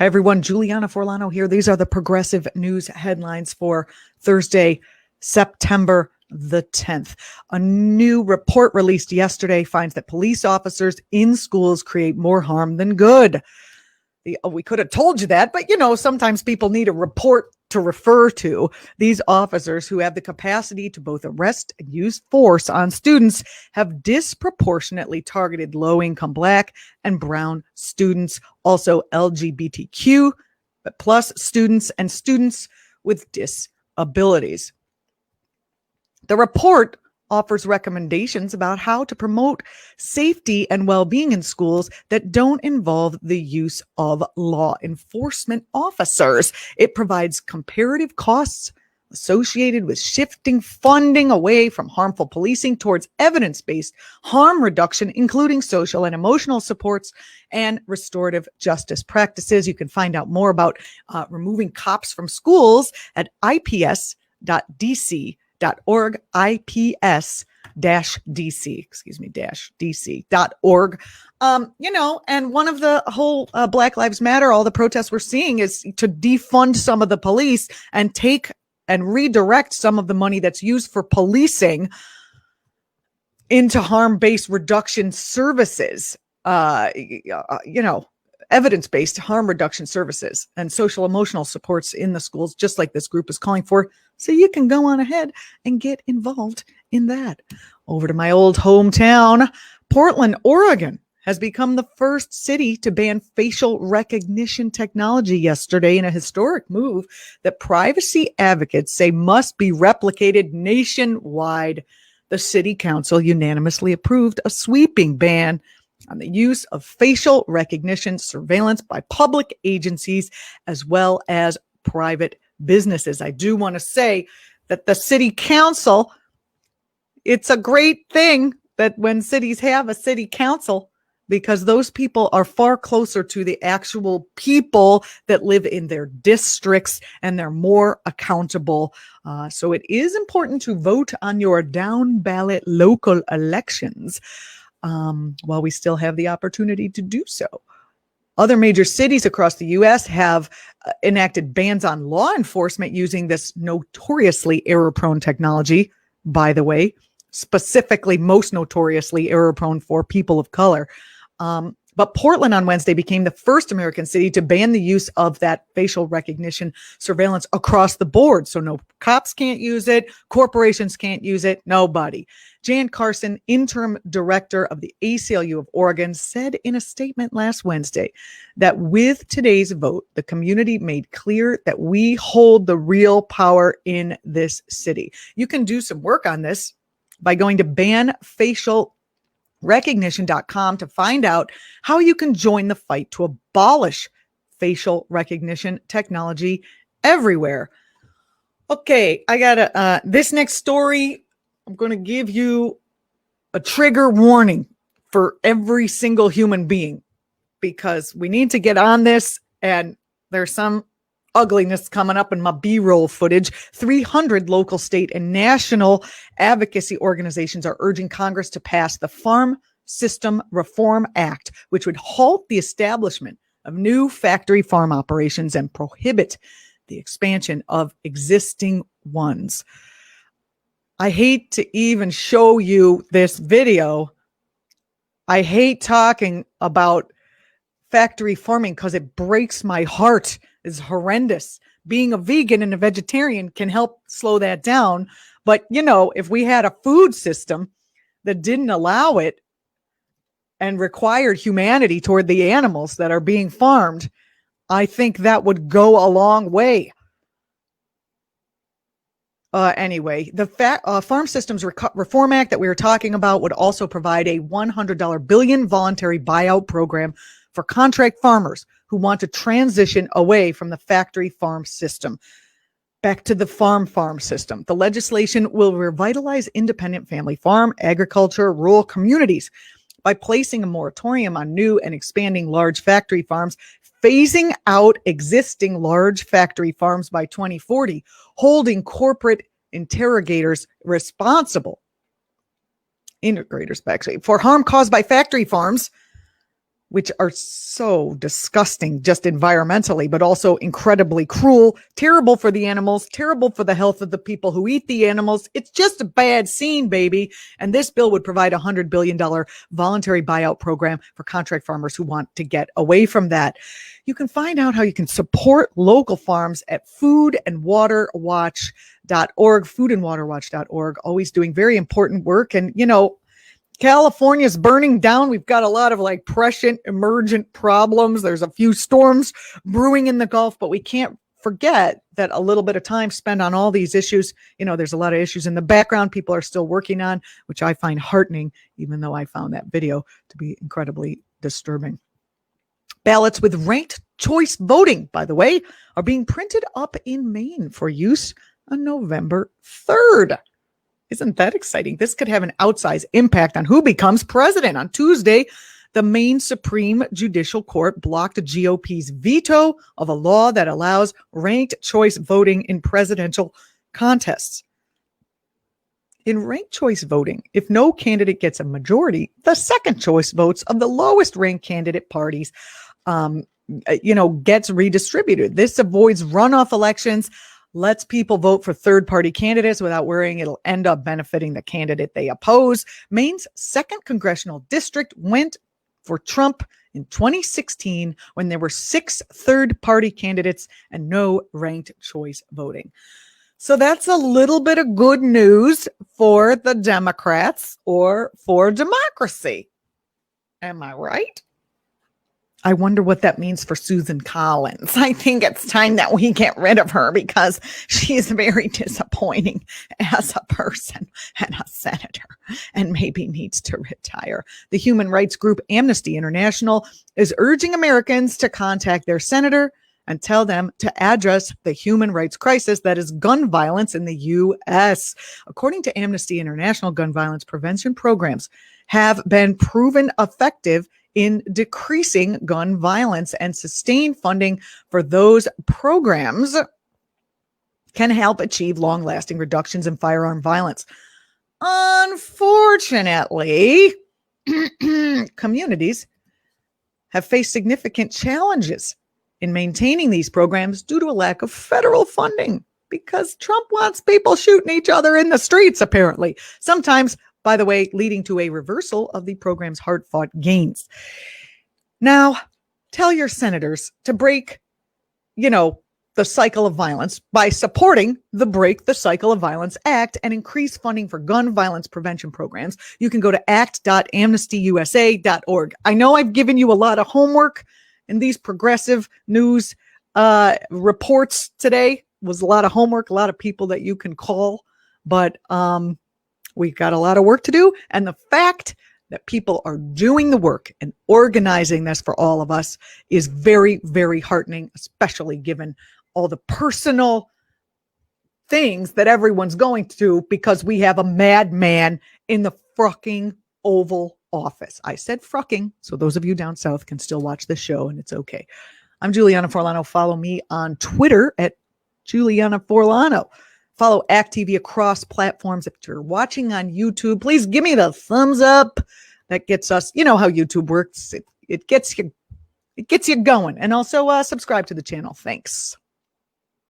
Hi, everyone. Julianna Forlano here. These are the progressive news headlines for Thursday, September the 10th. A new report released yesterday finds that police officers in schools create more harm than good. We could have told you that, but sometimes people need a report to refer to. These officers, who have the capacity to both arrest and use force on students, have disproportionately targeted low-income Black and brown students, also LGBTQ plus students and students with disabilities. The report offers recommendations about how to promote safety and well-being in schools that don't involve the use of law enforcement officers. It provides comparative costs associated with shifting funding away from harmful policing towards evidence-based harm reduction, including social and emotional supports and restorative justice practices. You can find out more about removing cops from schools at ips.dc.org, ips-dc.org. And one of the whole Black Lives Matter, all the protests we're seeing is to defund some of the police and take and redirect some of the money that's used for policing into harm-based reduction services, evidence-based harm reduction services and social emotional supports in the schools, just like this group is calling for. So you can go on ahead and get involved in that. Over to my old hometown, Portland, Oregon has become the first city to ban facial recognition technology yesterday in a historic move that privacy advocates say must be replicated nationwide. The city council unanimously approved a sweeping ban on the use of facial recognition surveillance by public agencies as well as private businesses. I do want to say that the city council, it's a great thing that when cities have a city council, because those people are far closer to the actual people that live in their districts and they're more accountable. So it is important to vote on your down ballot local elections while we still have the opportunity to do so. Other major cities across the U.S. have enacted bans on law enforcement using this notoriously error-prone technology, by the way, specifically most notoriously error-prone for people of color. But Portland on Wednesday became the first American city to ban the use of that facial recognition surveillance across the board. So no cops can't use it. Corporations can't use it. Nobody. Jan Carson, interim director of the ACLU of Oregon, said in a statement last Wednesday that with today's vote, the community made clear that we hold the real power in this city. You can do some work on this by going to banfacialrecognition.com to find out how you can join the fight to abolish facial recognition technology everywhere. Okay, I got this next story. I'm going to give you a trigger warning for every single human being because we need to get on this, and there's some ugliness coming up in my B-roll footage. 300 local, state, and national advocacy organizations are urging Congress to pass the Farm System Reform Act, which would halt the establishment of new factory farm operations and prohibit the expansion of existing ones. I hate to even show you this video. I hate talking about factory farming because it breaks my heart. It's horrendous. Being a vegan and a vegetarian can help slow that down. But, if we had a food system that didn't allow it and required humanity toward the animals that are being farmed, I think that would go a long way. Anyway, the Farm Systems Reform Act that we were talking about would also provide a $100 billion voluntary buyout program for contract farmers who want to transition away from the factory farm system back to the farm system. The legislation will revitalize independent family farm, agriculture, rural communities by placing a moratorium on new and expanding large factory farms, phasing out existing large factory farms by 2040, holding corporate integrators responsible for harm caused by factory farms, which are so disgusting just environmentally, but also incredibly cruel, terrible for the animals, terrible for the health of the people who eat the animals. It's just a bad scene, baby. And this bill would provide a $100 billion voluntary buyout program for contract farmers who want to get away from that. You can find out how you can support local farms at foodandwaterwatch.org, foodandwaterwatch.org, always doing very important work. And, California's burning down. We've got a lot of prescient emergent problems. There's a few storms brewing in the Gulf, but we can't forget that a little bit of time spent on all these issues. There's a lot of issues in the background people are still working on, which I find heartening, even though I found that video to be incredibly disturbing. Ballots with ranked choice voting, by the way, are being printed up in Maine for use on November 3rd. Isn't that exciting? This could have an outsized impact on who becomes president. On Tuesday, the Maine Supreme Judicial Court blocked the GOP's veto of a law that allows ranked choice voting in presidential contests. In ranked choice voting, if no candidate gets a majority, the second choice votes of the lowest ranked candidate parties, gets redistributed. This avoids runoff elections, lets people vote for third-party candidates without worrying it'll end up benefiting the candidate they oppose. Maine's 2nd congressional district went for Trump in 2016 when there were 6 third-party candidates and no ranked choice voting. So that's a little bit of good news for the Democrats or for democracy. Am I right? I wonder what that means for Susan Collins. I think it's time that we get rid of her because she's very disappointing as a person and a senator and maybe needs to retire. The human rights group Amnesty International is urging Americans to contact their senator and tell them to address the human rights crisis that is gun violence in the U.S. According to Amnesty International, gun violence prevention programs have been proven effective in decreasing gun violence, and sustained funding for those programs can help achieve long-lasting reductions in firearm violence. Unfortunately, communities have faced significant challenges in maintaining these programs due to a lack of federal funding because Trump wants people shooting each other in the streets, apparently. Sometimes, by the way, leading to a reversal of the program's hard-fought gains. Now, tell your senators to break, the cycle of violence by supporting the Break the Cycle of Violence Act and increase funding for gun violence prevention programs. You can go to act.amnestyusa.org. I know I've given you a lot of homework, and these progressive news reports today was a lot of homework, a lot of people that you can call, but we've got a lot of work to do. And the fact that people are doing the work and organizing this for all of us is very, very heartening, especially given all the personal things that everyone's going through because we have a madman in the fucking Oval Office. I said fucking, so those of you down south can still watch this show and it's okay. I'm Julianna Forlano. Follow me on Twitter at Julianna Forlano. Follow ACT.tv across platforms. If you're watching on YouTube, please give me the thumbs up. That gets us, you know how YouTube works. It gets you going. And also subscribe to the channel. Thanks.